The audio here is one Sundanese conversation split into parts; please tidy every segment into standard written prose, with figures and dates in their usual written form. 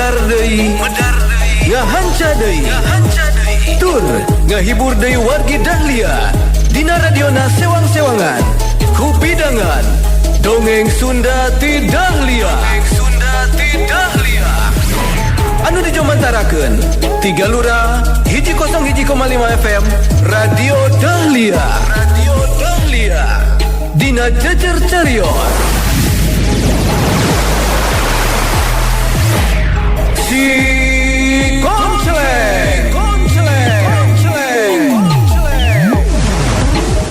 medar deui ngahanca deui tur ngahibur deui wargi Dahlia dina radiona sewang-sewangan kupidangan dongeng Sunda ti Dahlia anu dijomantarakeun 3 Lura 101,5 FM Radio Dahlia dina jejer carios si Konceleng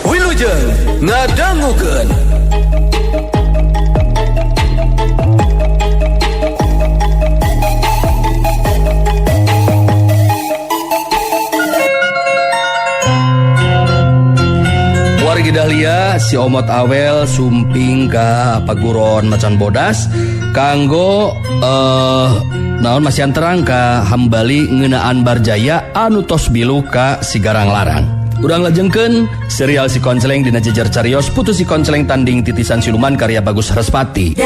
Wilujeng ngadangukeun wargi Dahlia si Omot Awel sumping ka paguron macan bodas kanggo naon masih terang ka hambali ngeunaan Barjaya anu tos bilu ka Sigarang Larang. Urang lajengkeun serial si Konceleng dina jejer carios putus si Konceleng tanding titisan siluman karya Bagus Harespati.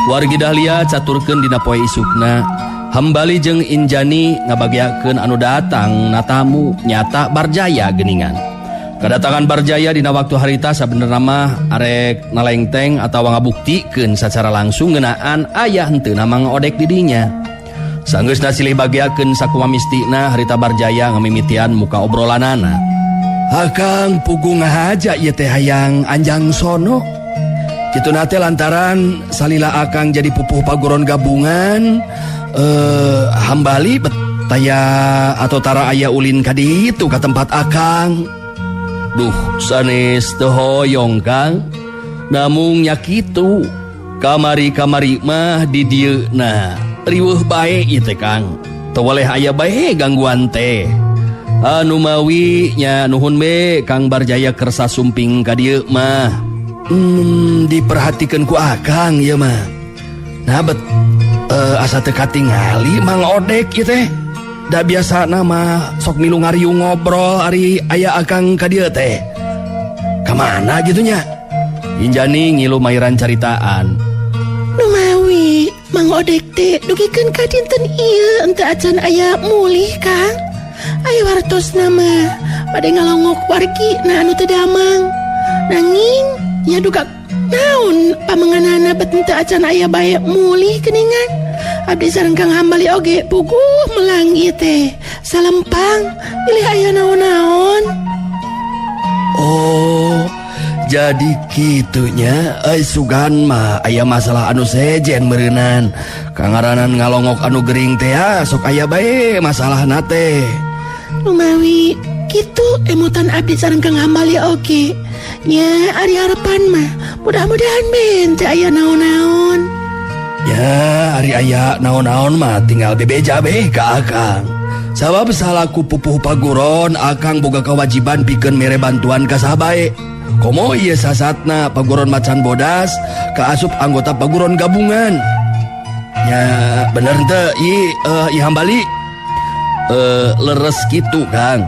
Wargi Dahlia caturkeun dina poe isukna hambali jeung Injani ngabagiakeun anu datang na tamu nyata Barjaya geuningan. Kedatangan Barjaya dina waktu harita sabenerna mah arek nalengteng atawa ngabuktikeun sacara langsung ngeunaan aya henteu namang odek di dinya. Sanggeusna silih bagiakeun sakumaha mistina harita Barjaya ngamimitian muka obrolanana. Akang pugu ngahaja ieu teh hayang anjang sono. Kitu nate lantaran salila akang jadi pupuh paguron gabungan hambali betaya atau tara aya ulin ka ditu ka tempat akang. Duh sanes teu hoyong Kang. Namung nya kitu. Kamari-kamari mah di dieu na riweuh bae ieu teh Kang. Teu waleh aya bae gangguan teh. Anu mawi nya nuhun be Kang Barjaya keur sasumping ka dieu mah. Diperhatikan ku akang ya mah. Nah bet asa teu katingali Mang Odek ieu teh. Da biasa nama sok milu ngariung ngobrol ari aya akang ka dieu teh. Ka mana gitu nya? Injani ngilu mairan caritaan. Numawi Mang Odek teh dugikeun ka dinten ieu henteu acan aya mulih Kang. Aya wartosna mah bade ngalongok wargina anu teu damang. Nanging nya duga naon pamenganana bet henteu acan aya bae mulih geuningan. Abdi sareng Kang hambali oge puguh melang ieu teh salempang pilih aya naon-naon. Oh, jadi kitunya sugan mah aya masalah anu sejen meureunan. Kangaranan ngalongok anu gering teh sok aya bae masalahna teh. Lumawi kitu emutan abdi sareng Kang hambali oge. Nya ari harapan mah mudah-mudahan ben teu aya naon-naon. Ya ari aya naon-naon mah tinggal bebeja beh ka akang. Sabab salaku pupuh paguron akang boga kewajiban pikeun mere bantuan ka sabae. Komo ieu sasatna paguron macan bodas kaasup anggota paguron gabungan. Ya bener teu i hambali. Leres kitu Kang.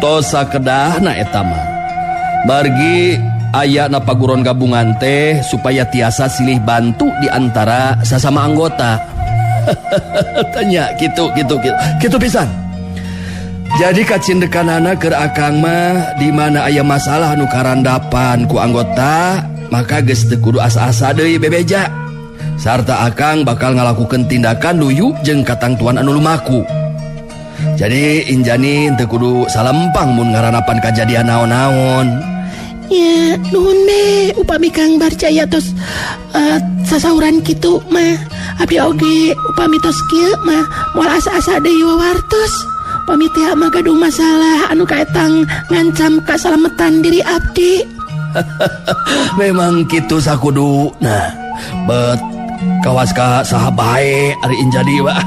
Tos sakedahna eta mah. Margi aya na paguron gabungan teh supaya tiasa silih bantu di antara sesama anggota. Tanya gitu pisan. Jadi kacindekanana keur akang mah di mana aya masalah anu karandapan ku anggota maka geus teu kudu asa-asa deui bebeja. Sarta akang bakal ngalakukeun tindakan luyu jeung katangtuan anu lumaku. Jadi Injani teu kudu salempang mun ngaranapan kajadian naon-naon. Ya nuhun be upami Kang Barjaya tos sasauran kitu mah abdi oge upami tos kieu mah moal asa-asa deui wawartos. Upami teh mah gaduh masalah anu kaetang ngancam kasalametan diri abdi. Memang kitu sakuduna. Bet kawas ka saha bae ari Injani mah.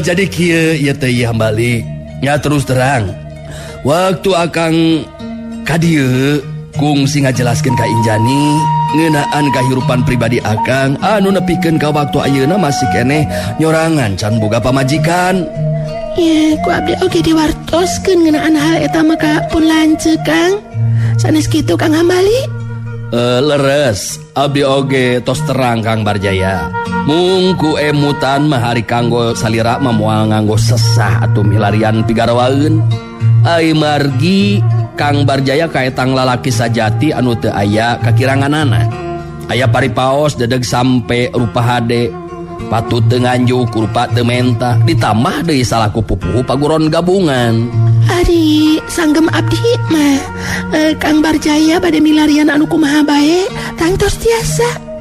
Jadi kieu ieu teh hambali nya terus terang. Waktu akang ka dieu kungsi ngajelaskeun ka Injani ngeunaan kahirupan pribadi akang anu nepikeun ka waktu ayeuna masih keneh nyorangan can boga pamajikan. Ya, ku abdi oge diwartoskeun ngeunaan hal eta mah ka pun lanceuk Kang. Sanes kitu Kang Hambali. Leres, abdi oge tos terang Kang Barjaya. Mungku emutan mah hari kanggo salira mah moal nganggo sesah atuh milarian pigarawaeun. Ai margi Kang Barjaya kaetang lalaki sajati anu teu aya kakiranganana. Aya paripaos dedeg sampe rupa hade, patut teu nganjuk rupa teu menta, ditambah deui salaku pupuh paguron gabungan. Ari sanggem abdi mah Kang Barjaya bade milarian anu kumaha bae tangtos tiasa.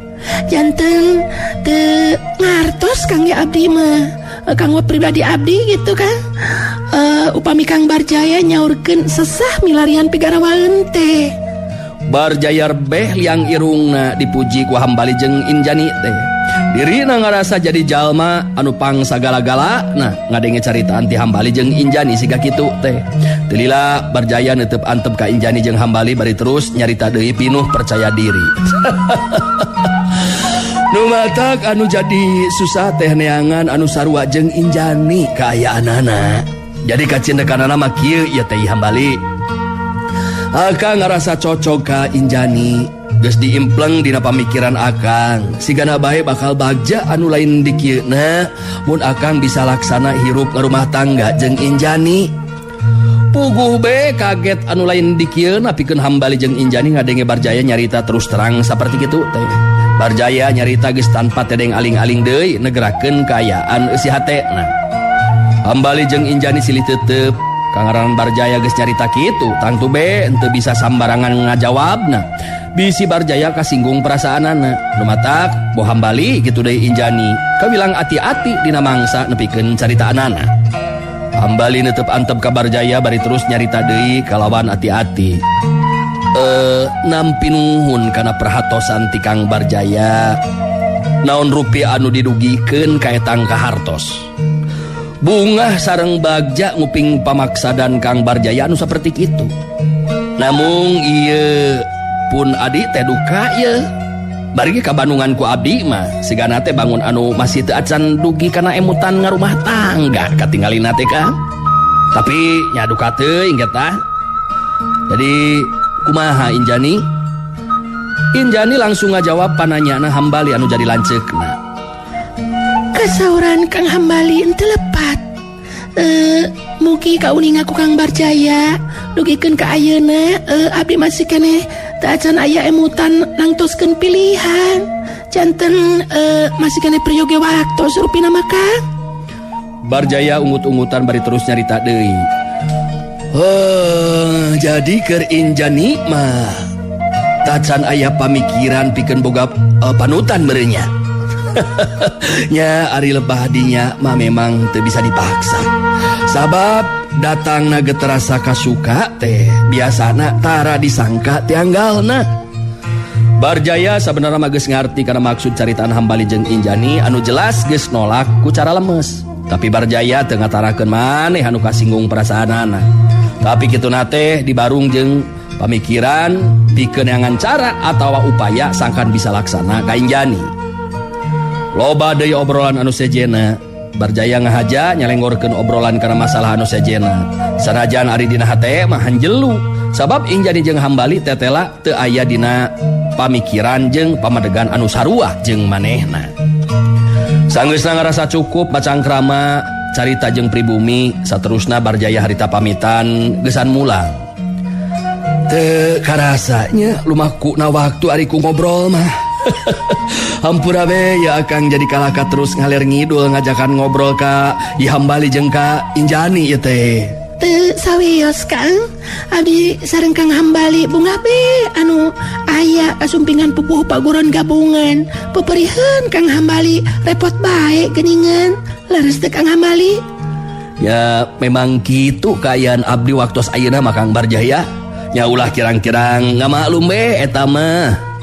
Janten teu ngartos Kang ya abdi mah kanggo pribadi abdi gitu kan. Upami Kang Barjaya nyaurkeun sesah milarian pigarawaeun teh. Barjaya beh liang irungna dipuji ku Hambali jeung Injani teh. Dirina ngarasa jadi jalma anu pang sagala-gala. Nah, ngadenge carita anti Hambali jeung Injani siga kitu teh. Teu lila Barjaya neuteup antep ka Injani jeung Hambali bari terus nyarita deui pinuh percaya diri. Nu matak anu jadi susah teh neangan anu sarua jeung Injani kaayaanana. Jadi kacindekanana mah kieu ieu teh Hambali. Akang ngarasa cocok ka Injani, geus diimpleng dina pamikiran akang. Sigana bae bakal bagja anu lain di kieuna mun akang bisa laksana hirup ngarumah tangga jeung Injani. Puguh be kaget anu lain di kieuna pikeun Hambali jeung Injani ngadenge Barjaya nyarita terus terang saperti kitu teh. Barjaya nyarita geus tanpa tedeng aling-aling deui negerakeun kaayaan eusi hatena. Hambali jeung Injani silih teuteup. Kangaran Barjaya geus carita kitu, tangtu be henteu bisa sambarangan ngajawabna. Bisi Barjaya kasinggung perasaanana. Nu matak boh Hambali kitu deui Injani, kawilang ati-ati dina mangsa nepikeun caritaanana. Hambali neuteup antep ka Barjaya bari terus nyarita deui kalawan ati-ati. Nampi nuhun kana perhatosan ti Kang Barjaya. Naon rupiah anu didugikeun ka etang kahartos. Bungah sareng bagja nguping pamaksadan Kang Barjaya anu saperti kitu. Namung ieu pun adi teh duka ye. Bari ka Bandungan ku abdi mah sigana teh bangun anu masih teu acan dugi kana emutan ngarumah tangga katinggalina teh Kang. Tapi nya duka teuing eta. Jadi kumaha Injani? Injani langsung ngajawab pananyana Hambali anu jadi lanceukna. Kasauran Kang Hambali ente lepat. Mugi kauning aku Kang Barjaya dugikeun ka ayeuna abdi masih keneh teu acan aya emutan nangtoskeun pilihan. Janten masih keneh priyoge waktos rupina mah Kang. Barjaya ungut-ungutan bari terus nyarita deui. Jadi keur Injani mah teu acan aya pamikiran pikeun boga panutan merenya. Nya ari lebah dinya mah memang teu bisa dipaksa. Sabab datangna ge terasa kasuka teh biasana tara disangka tianggalna. Barjaya sabenerna mah geus ngarti kana maksud caritaan Hambali jeung Injani anu jelas geus nolak ku cara lemes. Tapi Barjaya teu ngatarakeun maneh anu kasinggung perasaanana. Tapi kituna teh dibarung jeung pamikiran pikeun neangan cara atawa upaya sangkan bisa laksana ka Injani. Loba deui obrolan anu sejena. Barjaya ngahaja nyalenggorkeun obrolan kana masalah anu sejena. Sanajan ari dina hate mah hanjelu, sabab Injani jeung Hambali tetela teu aya dina pamikiran jeung pamadegan anu sarua jeung manehna. Sanggeusna ngarasa cukup bacangkrama carita jeung pribumi, saterusna Barjaya harita pamitan geusan mulang. Teu karasanya lumakuna waktu ari ku ngobrol mah. Hampura be ya Kang jadi kalaka terus ngalir ngidul ngajakan ngobrol ka Hambali jeung ka Injani ieu teh. Teu sawios Kang. Abdi sareng Kang Hambali bunga be anu aya kasumpingan pupuh paguron gabungan. Peperiheun Kang Hambali repot bae geuningan. Leres teh Kang Hambali. Ya memang kitu kaayaan abdi waktos ayeuna mah Kang Barjaya. Nya ulah kirang-kirang ngamaklum be eta mah.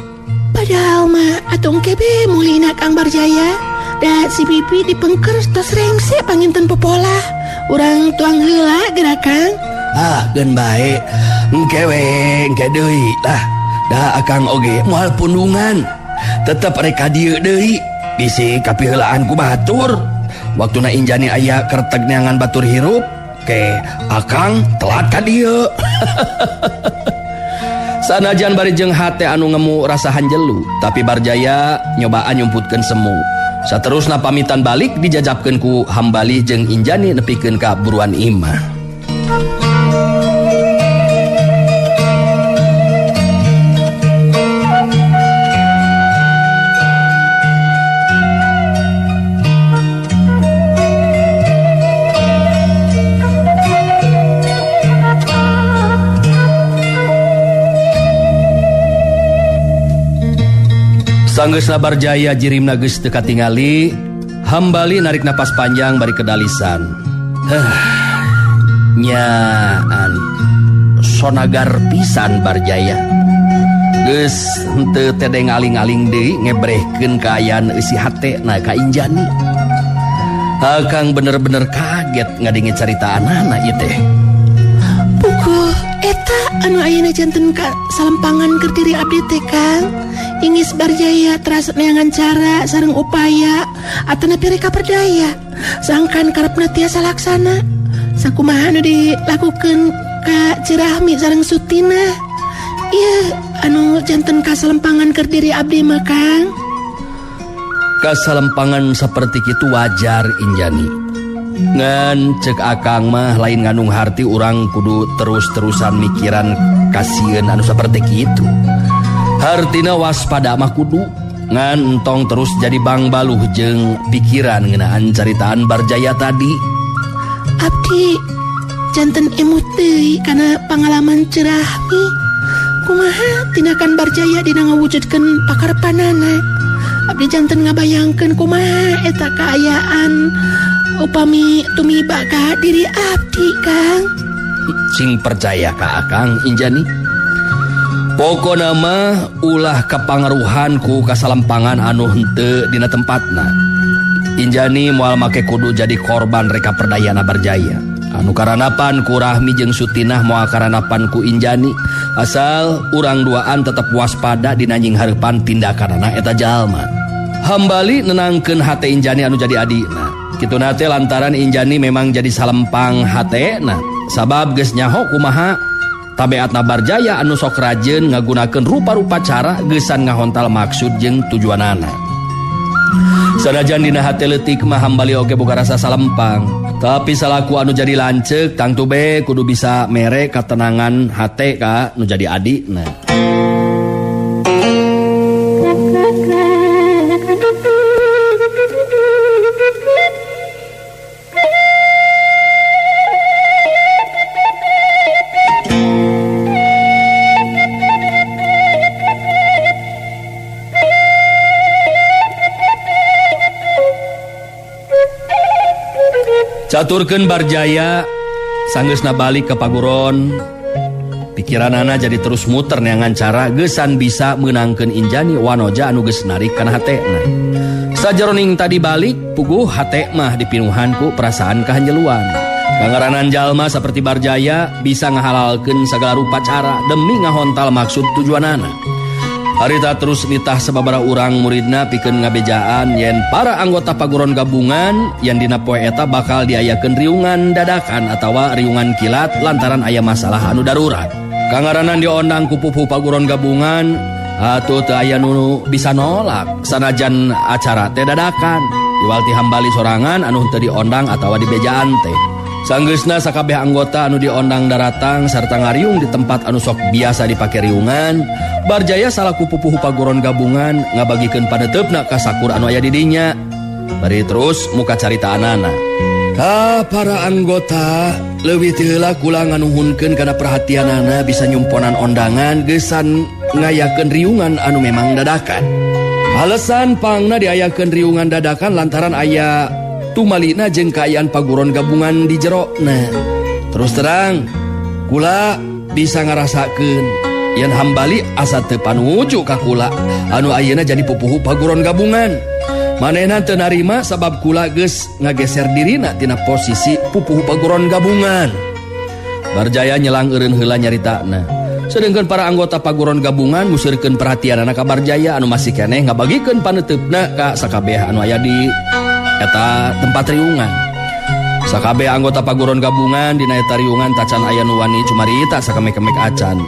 Padahal mah atong kebe mulina Kang Barjaya. Da si Bibi dipengker tos rengse panginten popolah. Urang tuang heula geura Kang. Geun bae. Engke we engke deui tah. Da akang oge moal pundungan. Tetep reka dieu deui. Bisi kapihelaan ku batur. Waktuna Injani aya kerteg neangan batur hirup, ke akang telat ka dieu. Sanajan bari jeung hate anu ngemu rasa hanjelu, tapi Barjaya nyobaan nyumputkeun semu. Saterusna pamitan balik dijajabkeun ku Hambali jeung Injani nepikeun ka buruan imah. Sanggeusna Barjaya jirimna geus teu katingali, Hambali narik napas panjang bari kedalisan. Nyaan sonagar pisan Barjaya. Geus henteu teh ngaling-aling deui ngebrehkeun kaayaan isi hatena ka Injani. Akang bener-bener kaget ngadenge caritaanana ieu teh. Puguh eta anu ayeuna janten ka salempangan keur diri abdi teh Kang. Ingis Barjaya terasa neangan cara sareng upaya atana pireka perdaya sangkan karepna tiasa laksana. Sakumaha anu dilakukeun ka Cirahmi sareng Sutina? Ieu anu janten kasalempangan keur diri abdi mah Kang. Kasalempangan saperti kitu wajar Injani. Ngan cek akang mah lain ngandung harti urang kudu terus-terusan mikiran kasieun anu saperti kitu. Hartina waspada mah kudu ngan entong terus jadi bang baluh jeung pikiran ngeunaan caritaan Barjaya tadi. Abdi janten emut deui kana pangalaman Cirahmi. Kumaha tindakan Barjaya dina ngawujudkeun pakarepanana. Abdi janten ngabayangkeun kumaha eta kaayaan upami tumiba ka diri abdi Kang. Cing percaya ka akang Injani. Pokona mah ulah kapangaruhan ku kasalempangan anu henteu dina tempatna. Injani moal make kudu jadi korban reka perdayana Barjaya. Anu karanapan ku Rahmi jeung Sutinah moal karanapan ku Injani. Asal urang duaan tetep waspada dina nying hareupan tindakanana eta jalma. Hambali nenangkeun hate Injani anu jadi adina. Kituna teh lantaran Injani memang jadi salempang hatena. Sabab geus nyaho kumaha tabeatna Barjaya anu sok rajeun ngagunakeun rupa-rupa cara geusan ngahontal maksud jeung tujuanana. Sanajan dina hate leutik mah Hambali oge boga rasa salempang, tapi salaku anu jadi lanceuk tangtu be kudu bisa mere katenangan hate ka nu jadi adina. Caturkeun Barjaya sanggeusna balik ke paguron, pikiranana jadi terus muter neangan cara geusan bisa meunangkeun Injani wanoja anu geus narik kana hatena. Sajeroning tadi balik puguh hate mah dipinuhan ku perasaan kahanjeluan. Kangaranan jalma saperti Barjaya bisa ngahalalkeun sagala rupa cara demi ngahontal maksud tujuanana. Harita terus nitah sababaraha urang muridna pikeun ngabejaan yen para anggota paguron gabungan yang dina poe eta bakal diayakeun riungan dadakan atawa riungan kilat lantaran aya masalah anu darurat. Kangaranan diondang ku pupuh paguron gabungan atuh teu aya nu bisa nolak sanajan acara teh dadakan. Iwalti Hambali sorangan anu teu diondang atawa dibejaan teh. Sanggeusna sakabeh anggota anu diondang daratang sarta ngariung di tempat anu sok biasa dipake riungan, Barjaya salaku pupuh paguron gabungan ngabagikeun paneteupna ka sakur anu aya di dinya. Bari terus muka caritaanana. Ka para anggota leuwih teu heula kula nganuhunkeun kana perhatianana bisa nyumponan ondangan geusan ngayakeun riungan anu memang dadakan. Alasan pangna diayakeun riungan dadakan lantaran aya tumalina jeung kaayaan paguron gabungan di jerona. Terus terang kula bisa ngarasakeun yen Hambali asa teu panuju ka kula anu ayeuna jadi pupuh paguron gabungan. Manehna teu narima sabab kula geus ngageser dirina tina posisi pupuh paguron gabungan. Barjaya nyelang eureun heula nyaritana. Sedangkan para anggota paguron gabungan ngusirkeun perhatian anak Barjaya anu masih keneh ngabagikeun paneteupna ka sakabeh anu aya di eta tempat riungan. Sakabeh anggota paguron gabungan dina eta riungan tacan aya nu wani cumarita sakamek-mek acan.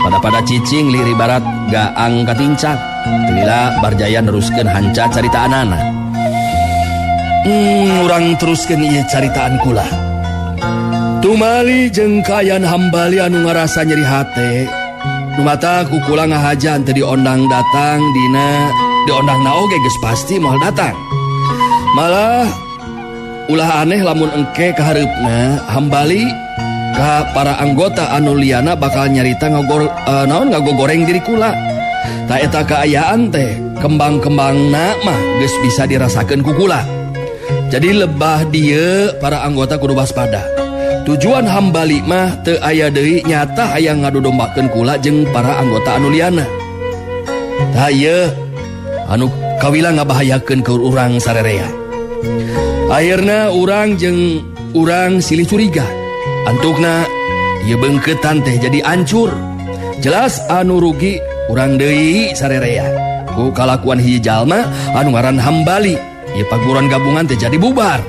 Pada cicing liri barat gaang katincak. Lila Barjaya neruskeun hanca caritaanana. Urang teruskeun ieu caritaan kula. Tumali jeung kayan hambali anu ngarasa nyeri hate. Nu mata ku kula ngahajan teu diondang datang dina diondangna oge geus pasti moal datang. Malah ulah aneh lamun engke ka hareupna hambali ka para anggota anu liana bakal nyarita ngagogoreng diri kula. Ta eta kaayaan teh kembang-kembangna mah geus bisa dirasakeun ku kula. Jadi lebah dieu para anggota kudu waspada. Tujuan hambali mah teu aya deui nyata hayang ngadodombakeun kula jeung para anggota anu liana. Tah ieu anu kawila ngabahayakeun ka urang sarerea. Akhirna urang jeung urang silih curiga. Antukna ieu beungkeutan teh jadi ancur. Jelas anu rugi urang deui sarerea. Ku kalakuan hiji jalma anu ngaran hambali. Ieu paguron gabungan teh jadi bubar.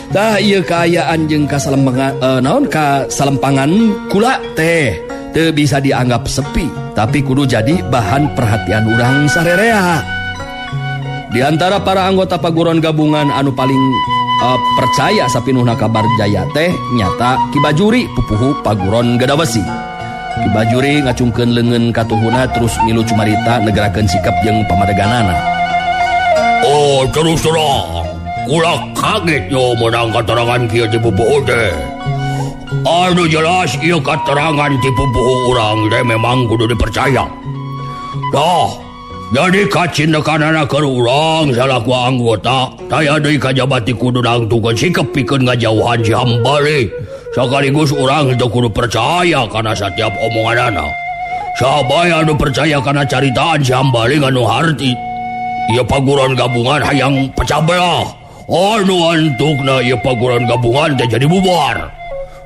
Tah ieu kaayaan jeung kasalempangan kula teh teu bisa dianggap sepi, tapi kudu jadi bahan perhatian urang sarerea. Di antara para anggota paguron gabungan anu paling percaya sapinuhna ka Barjaya teh nyata Ki Bajuri pupuhu paguron Gadawesi. Ki Bajuri ngacungkeun leungeun katuhuna terus milu cumarita negerakeun sikap jeung pamadeganana. Oh, terus terang. Kula kaget yo menang keterangan kieu ti pupuhu teh. Anu jelas ieu keterangan ti pupuhu urang teh memang kudu dipercaya. Dah, jadi kacindekanana keur urang salaku anggota, taya deui kajabati kudu nangtukeun sikep pikeun ngajauhan si hambali. Sakaligus urang teh kudu percaya kana setiap omonganana. Sabaya anu percaya kana caritaan si hambali anu harti. Ieu paguron gabungan hayang pecah belah. Anu antukna ieu paguron gabungan teh jadi bubar.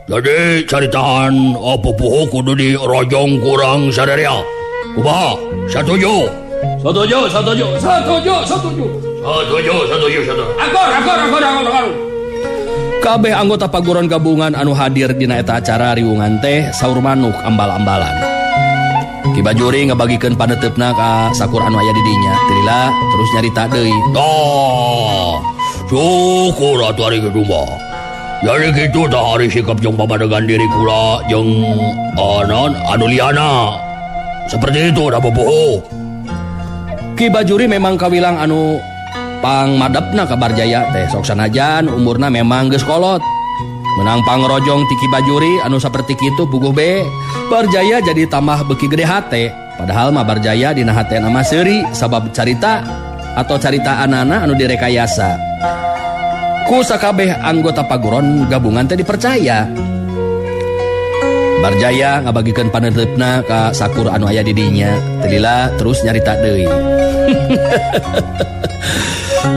Jadi caritaan pupuhu kudu dirojong kurang saderea. Kumaha? Satuju? Setuju. Akor. Kabeh anggota paguron gabungan anu hadir dina eta acara riungan teh saur manuk ambal-ambalan. Ki Bajuri ngabagikeun paneteupna ka sakur anu aya di dinya. Tilila terus nyarita deui. Syukur atuh ari kitu mah. Jadi kitu tah ari sikap jeung pamadegan diri kula jeung anu liana. Seperti itu dah pupuhu. Ki Bajuri memang kawilang anu pangmadepna ka Barjaya teh sok sanajan umurna memang geus kolot. Menang pangrojong ti Ki Bajuri anu saperti kitu puguh be Barjaya jadi tambah beuki gede hate. Padahal mah Barjaya dina hatena mah seuri sabab carita atau caritaanana anu direkayasa. Ku sakabeh anggota paguron gabungan teh dipercaya. Barjaya ngabagikeun paneteupna ka sakur anu aya di dinya. Telila terus nyarita deui.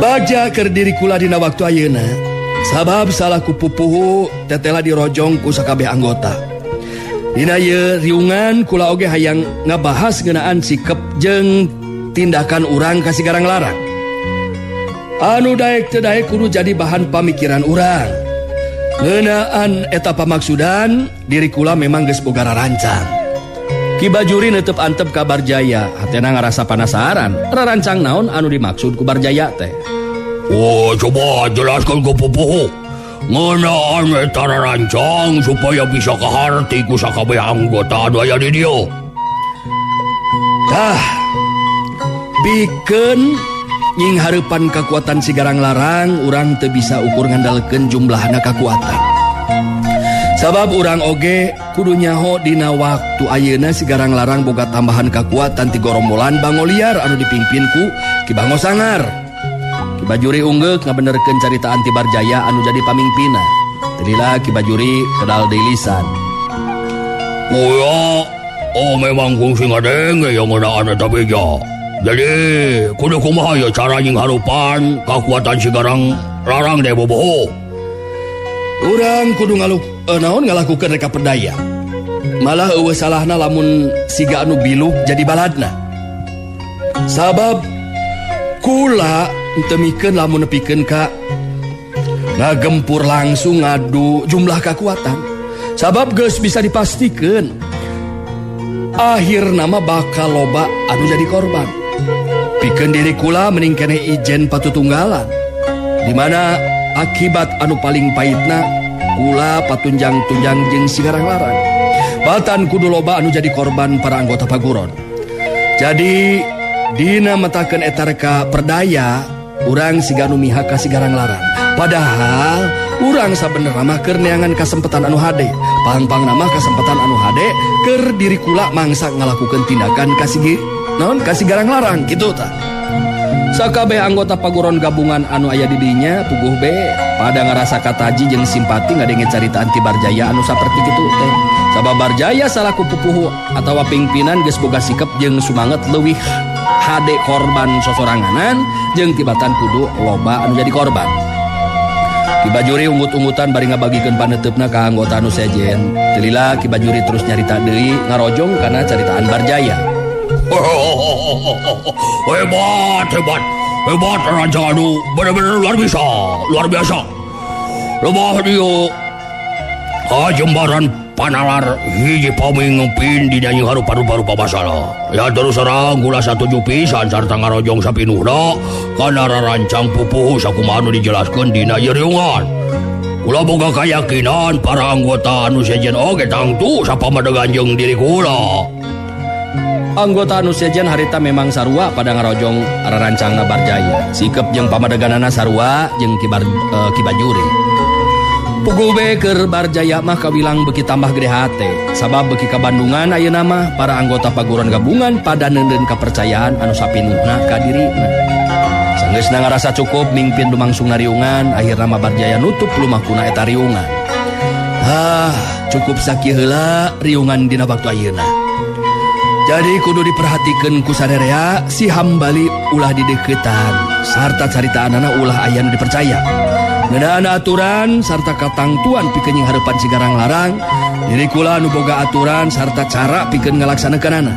Baja keur diri kula dina waktu ayeuna. Sabab salah ku pupuhu tetela dirojong ku sakabeh anggota. Dina ieu riungan kula oge hayang ngabahas ngeunaan sikep jeung tindakan urang ka sigarang larang. Anu daek teu daek kudu jadi bahan pamikiran urang. Ngeunaan eta pamaksudan diri kula memang geus boga rarancang. Ki Bajuri neuteup antep ka Barjaya, hatena ngarasa panasaran rarancang naon anu dimaksud ku Barjaya teh. Oh, coba jelaskan ke pupuhu. Ngeunaan eta rarancang supaya bisa kaharti ku sakabeh anggota anu aya di dieu. Tah, pikeun nying hareupan kakuatan sigarang larang urang teu bisa ukur ngandalkeun jumlahna kakuatan. Sabab urang oge kudu nyaho dina waktu ayeuna sigarang larang boga tambahan kakuatan ti gorombolan bangoliar anu dipimpin ku Ki Bango Sangar. Ki Bajuri ungeuk ngabenerkeun caritaan ti Barjaya anu jadi pamingpina. Telila Ki Bajuri kedal deui lisan. Memang kungsi ngadenge yang ngeunaan eta beja. Jadi kudu kumaha ya cara nying harupan kakuatan sigarang larang deh boboho. Urang kudu ngalakukeun reka pedaya. malah eueuh salahna lamun siga anu biluk jadi baladna. Sabab kula teu mikeun lamun nepikeun ka ngagempur langsung ngadu jumlah kekuatan. Sabab geus bisa dipastikeun akhirna mah bakal loba anu jadi korban. Pikeun diri kula mending keneh ijen patutunggalan, di mana akibat anu paling pahitna kula patunjang-tunjang jeung sigarang-larang. Batan kudu loba anu jadi korban para anggota paguron. Jadi dina matakeun eta reka perdaya urang siga anu mihak ka sigarang-larang. Padahal urang sabenerna mah keur neangan kasempatan anu hade. Pang-pang nama kasempatan anu hade keur diri kula mangsa ngalakukeun tindakan ka sigarang-larang kitu tah. Sakabeh anggota paguron gabungan anu aya di dinya puguh be pada ngarasa kataji jeung simpati ngadenge carita anti Barjaya anu saperti kitu teh. Sabab Barjaya salaku pupuh atawa pingpinan geus boga sikap jeung sumanget leuwih hade korban sosoranganan jeung tibatan kudu loba anu jadi korban. Ki Bajuri ungut-ungutan bari ngabagikeun paneutupna ka anggota anu sejen. Telila Ki Bajuri terus nyarita deui ngarojong kana caritaan Barjaya. Hebat raja anu bener-bener luar biasa. Lemah dia jembaran panalar hiji paming ngepin di nyanyi harupa-rupa masalah. Ya terus serang gula satuju pisan sarta ngarojong sapinuhna kana rarancang pupuh sakumaha anu dijelaskeun dina ieu riungan. Kula boga kayakinan para anggota anu sejen oge tangtu sapamadegan jeung diri kula. Anggota anu sejen harita memang sarua pada ngarojong rarancangna Barjaya. Sikep jeung pamadeganana sarua jeung Ki Bajuri. Puguh be keur Barjaya mah kawilang beuki tambah gede hate. Sabab beuki ka Bandungan ayeuna mah para anggota paguron gabungan pada neuneun kapercayaan anu sapinuhna ka dirina. Sanggeusna ngarasa cukup mingpin lumangsungna riungan, akhirna mah Barjaya nutup lumakuna eta riungan. Cukup sakieu heula riungan dina waktu ayeuna. Jadi kudu diperhatikeun ku sadarea si hambali ulah dideukeutan sarta caritaanana ulah aya nu dipercaya. Ngeunaan aturan sarta katangtuan pikeun nying hareupan sigarang-larang, diri kula nu boga aturan sarta cara pikeun ngalaksanekeunana.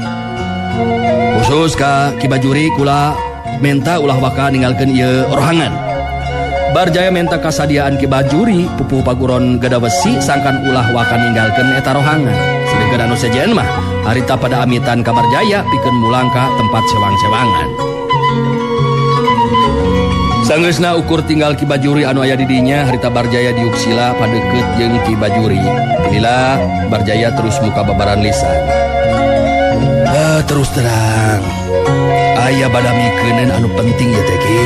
Khusus ka Ki Bajuri kula menta ulah waka ninggalkeun ieu orohangan. Barjaya menta kasadiaan Ki Bajuri pupuh paguron Gadawesi sangkan ulah waka ninggalkeun eta rohangan. Sedengkeun anu sejen mah harita pada amitan ka Barjaya pikeun mulang ka tempat sewang-sewangan. Sanggeusna ukur tinggal Ki Bajuri anu aya di dinya, harita Barjaya diuksila padeukeut jeung Ki Bajuri. Inilah Barjaya terus muka babaran lisan. Terus terang aya badamikeun anu penting ya teh Ki.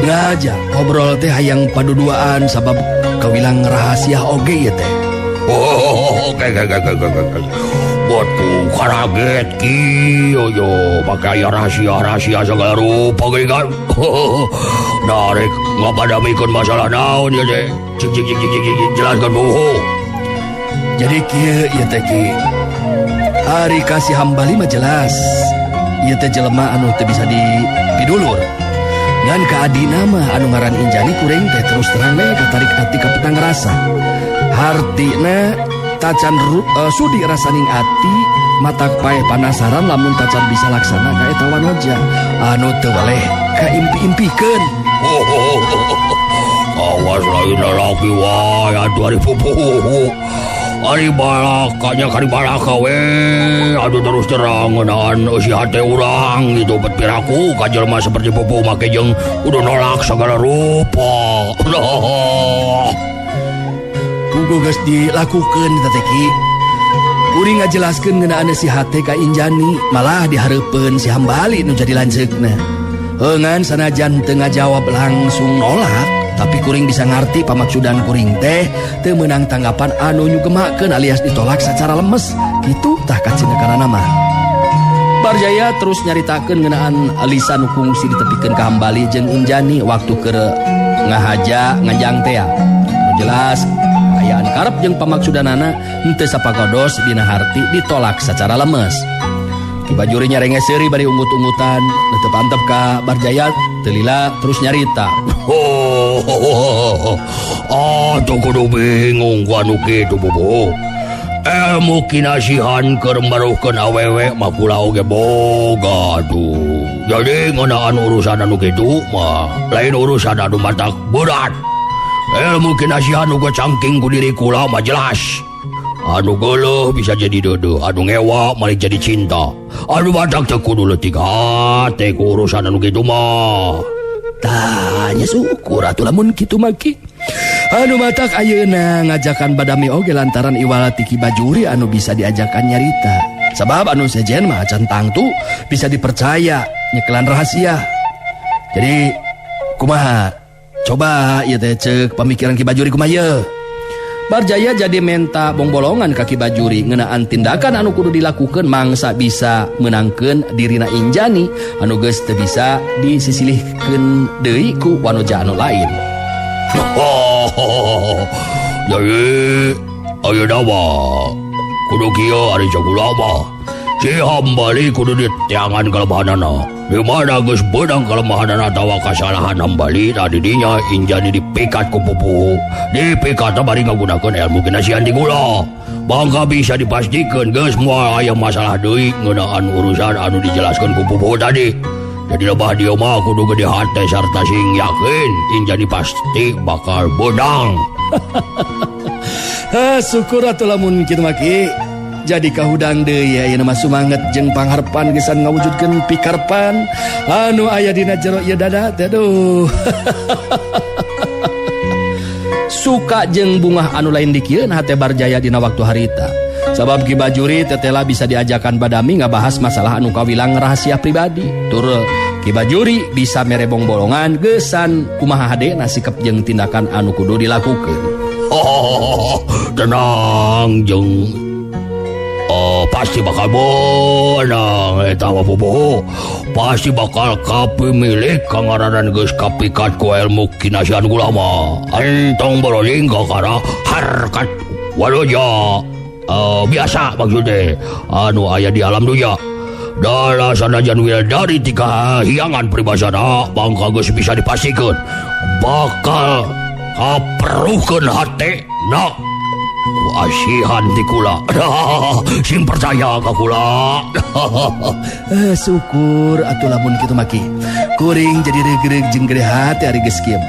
Ngajak ngobrol teh hayang paduduaan sabab kawilang rahasia oge ya teh. Oke. Buatku karaget Ki yo pakai rahasia segala rupa gini kan. Narek ngapadamikeun masalah naon ya teh. Cik jelaskan buhu. Jadi kieu ieu teh Ki. Ari kasih hambali mah jelas. Ieu teh jelema anu teu bisa dipidulur. Ngan ka adina mah anu ngaran Injani kuring teh terus terang we katarik ati ka petang rasa. Hartina tacan sudi rasaning ati matak paeh panasaran lamun tacan bisa laksana ka eta wanoja anu teu waleh ka impi-impikeun. Awas lain lalaki wae atuh ari pupuh. Ari balakanya kari balaka we. Aduh terus terang ngeunaan si hate urang gitu bet piraku ka jelema seperti pupuh make jeung udah nolak segala rupa. Puguh geus dilakukeun teh Ki. Kuring ngajelaskeun ngeunaan si hate ka Injani malah dihareupeun si hambali nu jadi lanceukna. Heungan sanajan teu ngajawab langsung nolak, tapi kuring bisa ngarti pamaksudan kuring teh teu meunang tanggapan anu nyugemakeun alias ditolak secara lemes. Kitu tah kacinekanana mah. Barjaya terus nyaritakeun ngeunaan lisan nu kungsi ditepikeun ka hambali jeung Injani waktu keur ngahaja nganjang teh. Jelas ayaan karep jeung pamaksudanana henteu sapagodos dina harti ditolak secara lemes. Ki Bajuri nyarenge seuri bari ungut-ungutan teu pantep ka Barjaya telila terus nyarita. Tuh kudu bingung ku anu kitu pupuh. ilmu kinasihan keur maruhkeun awewe mah kula oge boga tuh. Jadi ngeunaan urusan anu kitu mah lain urusan anu matak berat. Ilmu kinasihan uga cangking ku diri kula mah jelas. Anu geuleuh bisa jadi deudeu, anu ngewa malik jadi cinta. Anu matak teu kudu leutik hate ku urusan anu kitu mah. Tanya syukur atuh lamun kitu mah ki. Anu matak ayeuna ngajakan badami oge lantaran iwala ti Ki Bajuri anu bisa diajakan nyarita. Sabab anu sejen mah acan tangtu bisa dipercaya nyekelan rahasia. Jadi kumaha? Coba ieu teh ceuk pamikiran Ki Bajuri kumaha ye. Barjaya jadi menta bongbolongan ka Ki Bajuri ngeunaan tindakan anu kudu dilakukeun mangsa bisa menangkeun dirina Injani anu geus teu bisa disisilihkeun deui ku wanoja anu lain. Jadi ayeuna mah kudu kieu ari cakula mah si Hambali kudu ditiangan kelemahanana. Di mana geus beunang kelemahanana atawa kasalahan Hambali tadi dinya Injani dipikat ku pupuhu. Dipikatna bari ngagunakeun ilmu kinasihan di kula. Bangka bisa dipastikeun geus moal aya masalah deui ngeunaan urusan anu dijelaskeun ku pupuhu tadi. Jadi lebah dia mah kudu gede hate sarta sing yakin Injani pasti bakal beunang. Syukur atuh lamun kitu mah Ki. Jadi kahudang deui aya mah sumanget jeung pangharpan gesan ngawujudkeun pikarpan anu aya dina jero ieu dada teh aduh. Suka jeung bungah anu lain dikieun hate Barjaya dina waktu harita. Sabab Ki Bajuri tetela bisa diajakan badami ngabahas masalah anu kawilang rahasia pribadi. Tur Ki Bajuri bisa mere bongbolongan gesan kumaha hadena sikap jeung tindakan anu kudu dilakukeun. Tenang jeung pasti bakal beunang eta mah pupuhu. Pasti bakal kapimilik kangaranan geus kapikat ku ilmu kinasihan kula mah. Entong beroling ka kana harkat wanoja biasa maksudnya anu aya di alam dunya. Dala sanajan widadari ti kahiyangan pribasana bangka geus bisa dipastikeun bakal kaperuhkeun hatena ku asihan ti kula. Sing percaya ka kula. Syukur atuh lamun kitu mah Ki. Kuring jadi regreg jeung gede hati ari geus kieu.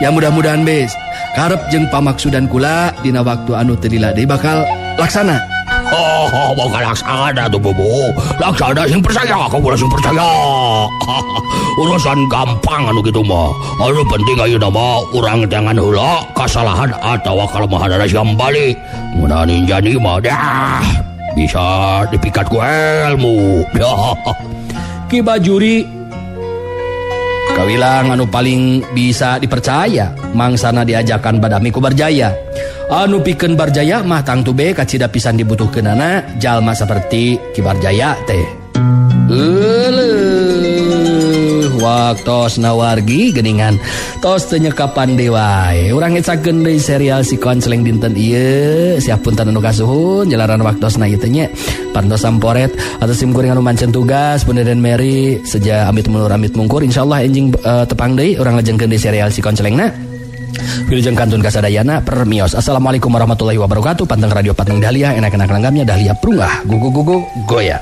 Ya mudah-mudahan bes karep jeung pamaksudan kula dina waktu anu teu dilade bakal laksana. Bakal laksana tuh bobo. Laksana sing percaya ka kula sing percaya. Urusan gampang anu kitu mah. Anu penting ayeuna mah urang jangan heula kasalahan atawa kalemahan si Hambali. Ngeunaan Injani mah dah bisa dipikat ku ilmu. Ki Bajuri kawilang anu paling bisa dipercaya mangsana diajakan badami ku Barjaya. Anu pikeun Barjaya mah tangtu be kacida pisan dibutuhkeunana jalma saperti Ki Barjaya teh. Waktos nawargi geningan tos teu nyekapan deui wae. Urang ngecakeun deui serial si konsleng dinten ieu. Siapunten anu kasuhun jalaran waktosna ieu teh nya. Pantos samporet atau sim kuring anu mancen tugas Bundaden Mary seja amit mulur amit mungkur insyaallah enjing tepang deui urang ngajengkeun deui serial si konslengna. Wilujeng kantun kasadayana permios. Assalamualaikum warahmatullahi wabarakatuh. Panteng radio Pateng Dahlia enak-enak langgamnya Dahlia Prungah gugu goya.